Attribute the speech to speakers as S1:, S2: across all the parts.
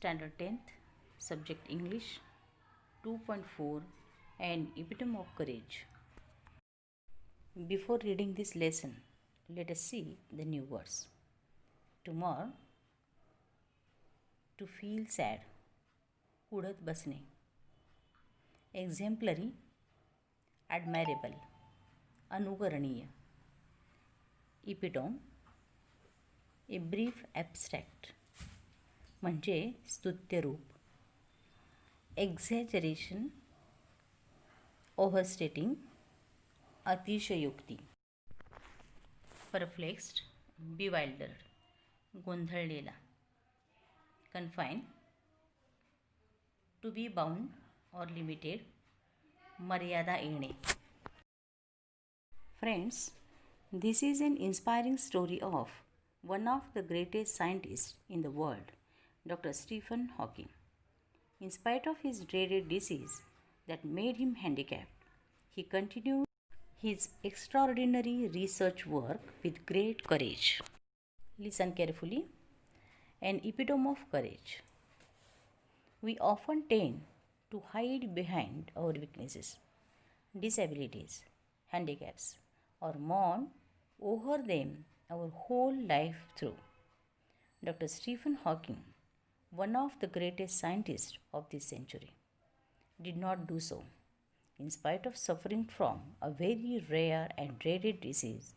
S1: Standard 10th, Subject English 2.4 and Epitome of Courage. Before reading this lesson, let us see the new words. Tomorrow, to feel sad, उड़त बसने. Exemplary, admirable, अनुकरणीय. Epitome, a brief abstract, म्हणजे स्तुत्य रूप. Exaggeration, overstating, अतिशयोक्ती. Perplexed, bewildered, गोंधळलेला. Confine, to be bound or limited, मर्यादा येणे. Friends, this is an inspiring story of one of the greatest scientists in the world, Dr. Stephen Hawking. In spite of his dreaded disease that made him handicapped, he continued his extraordinary research work with great courage. Listen carefully. An epitome of courage. We often tend to hide behind our weaknesses, disabilities, handicaps, or mourn over them our whole life through. Dr. Stephen Hawking, one of the greatest scientists of this century, did not do so. In spite of suffering from a very rare and dreaded disease,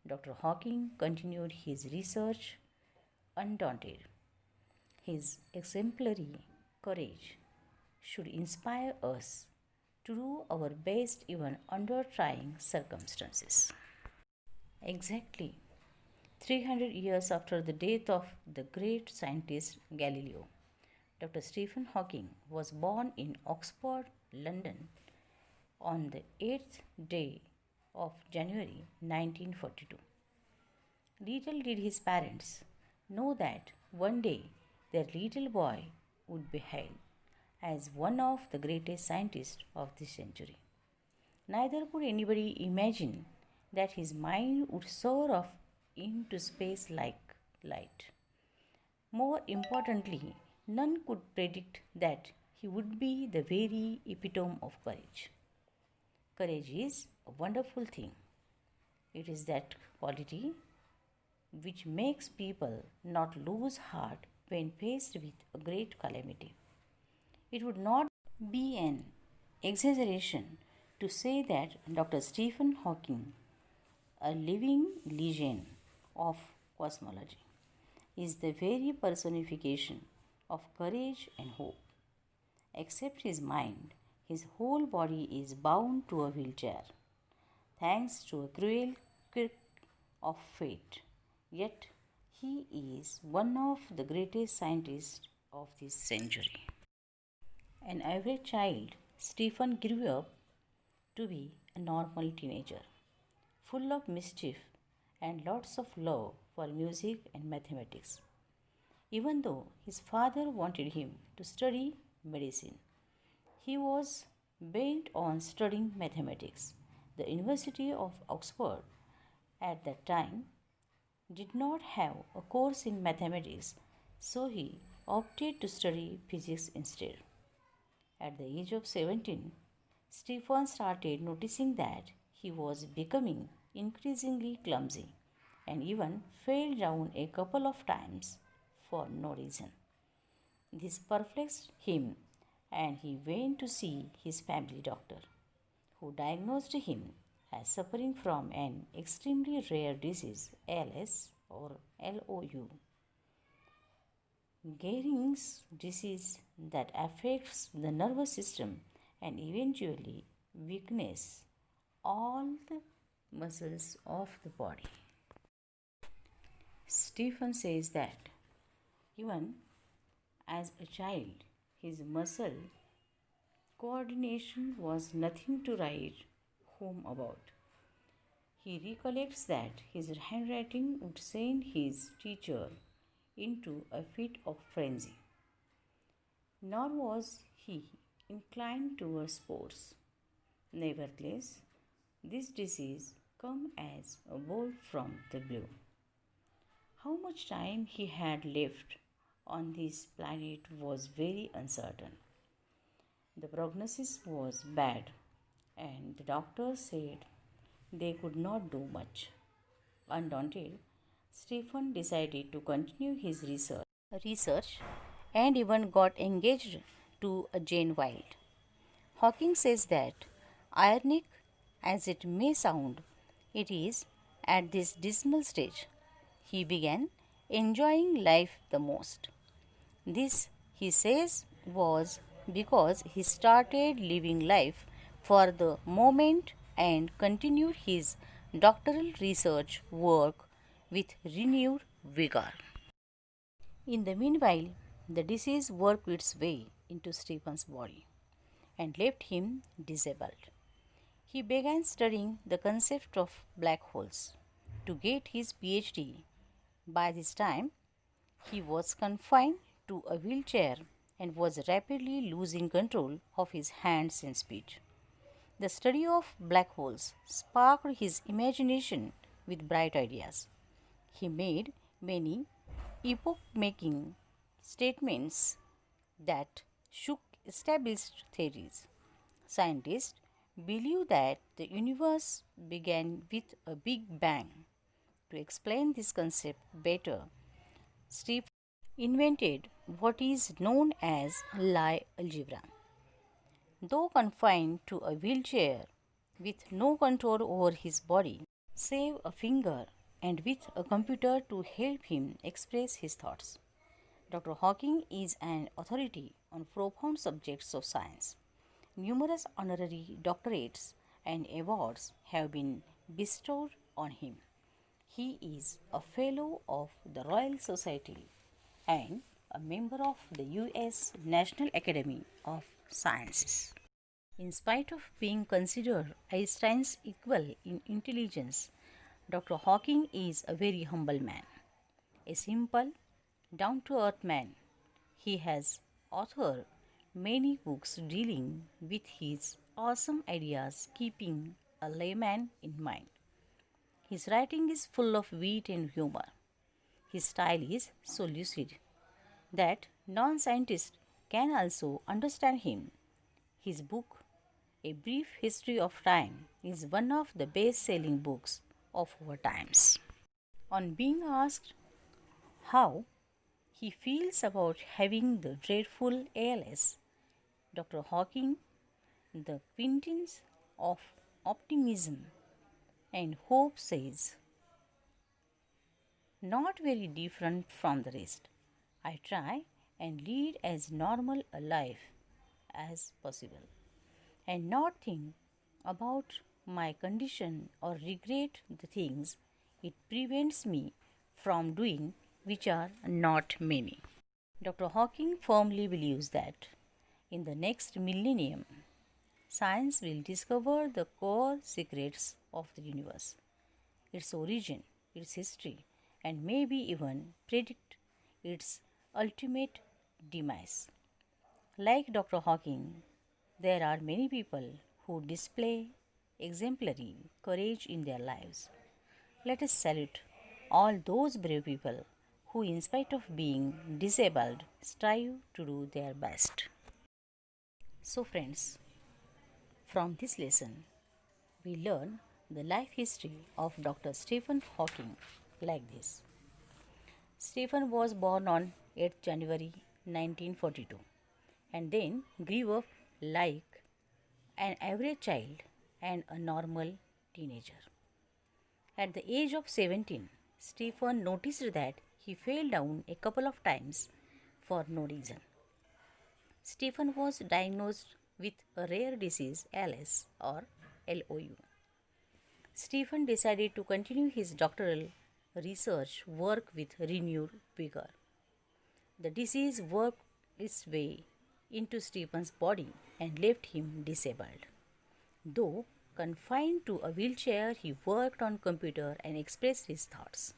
S1: Dr. Hawking continued his research undaunted. His exemplary courage should inspire us to do our best even under trying circumstances. Exactly 300 years after the death of the great scientist Galileo, Dr. Stephen Hawking was born in Oxford, London, on the 8th day of January 1942. Little did his parents know that one day their little boy would be hailed as one of the greatest scientists of this century. Neither could anybody imagine that his mind would soar off into space like light. More importantly, none could predict that he would be the very epitome of courage. Courage is a wonderful thing. It is that quality which makes people not lose heart when faced with a great calamity. It would not be an exaggeration to say that Dr. Stephen Hawking, a living legend of cosmology, is the very personification of courage and hope. Except his mind, his whole body is bound to a wheelchair, thanks to a cruel quirk of fate. Yet, he is one of the greatest scientists of this century. An average child, Stephen grew up to be a normal teenager, full of mischief and lots of love for music and mathematics. Even though his father wanted him to study medicine, he was bent on studying mathematics. The University of Oxford at that time did not have a course in mathematics, so he opted to study physics instead. At the age of 17, Stephen started noticing that he was becoming increasingly clumsy and even fell down a couple of times for no reason. This perplexed him, and he went to see his family doctor, who diagnosed him as suffering from an extremely rare disease, ALS or LOU. Gehrig's disease that affects the nervous system and eventually weakens all the muscles of the body. Stephen says that even as a child, his muscle coordination was nothing to write home about. He recollects that his handwriting would send his teacher into a fit of frenzy. Nor was he inclined towards sports. Nevertheless, this disease came as a bolt from the blue. How much time he had left on this planet was very uncertain. The prognosis was bad, and the doctors said they could not do much. Undaunted, Stephen decided to continue his research and even got engaged to a Jane Wilde. Hawking says that, ironic as it may sound, it is at this dismal stage he began enjoying life the most. This, he says, was because he started living life for the moment and continued his doctoral research work with renewed vigor. In the meanwhile, the disease worked its way into Stephen's body and left him disabled. He began studying the concept of black holes to get his PhD. By this time, he was confined to a wheelchair and was rapidly losing control of his hands and speech. The study of black holes sparked his imagination with bright ideas. He made many epoch making statements that shook established theories. Scientists believe that the universe began with a big bang. To explain this concept better, Stephen invented what is known as Lie algebra. Though confined to a wheelchair with no control over his body, save a finger, and with a computer to help him express his thoughts, Dr. Hawking is an authority on profound subjects of science. Numerous honorary doctorates and awards have been bestowed on him. He is a Fellow of the Royal Society and a member of the U.S. National Academy of Sciences. In spite of being considered Einstein's equal in intelligence, Dr. Hawking is a very humble man, a simple, down-to-earth man. He has authored many books dealing with his awesome ideas, keeping a layman in mind. His writing is full of wit and humor. His style is so lucid that non-scientists can also understand him. His book, A Brief History of Time, is one of the best-selling books of our times. On being asked how he feels about having the dreadful ALS, Dr. Hawking, the quintessence of optimism and hope, says, "Not very different from the rest. I try and lead as normal a life as possible and not think about my condition or regret the things it prevents me from doing, which are not many." Dr. Hawking firmly believes that in the next millennium, science will discover the core secrets of the universe, its origin, its history, and maybe even predict its ultimate demise. Like Dr. Hawking, there are many people who display exemplary courage in their lives. Let us salute all those brave people who, in spite of being disabled, strive to do their best. So, friends, from this lesson, we learn the life history of Dr. Stephen Hawking like this. Stephen was born on 8th January 1942 and then grew up like an average child and a normal teenager. At the age of 17, Stephen noticed that he fell down a couple of times for no reason. Stephen was diagnosed with a rare disease, ALS or LOU. Stephen decided to continue his doctoral research work with renewed vigor. The disease worked its way into Stephen's body and left him disabled. Though confined to a wheelchair, he worked on computer and expressed his thoughts.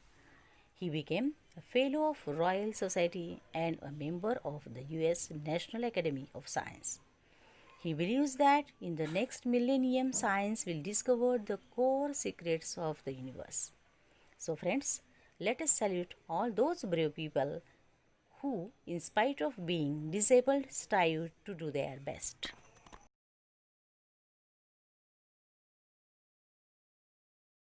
S1: He became a Fellow of Royal Society and a member of the U.S. National Academy of Science. He believes that in the next millennium, science will discover the core secrets of the universe. So, friends, let us salute all those brave people who, in spite of being disabled, strive to do their best.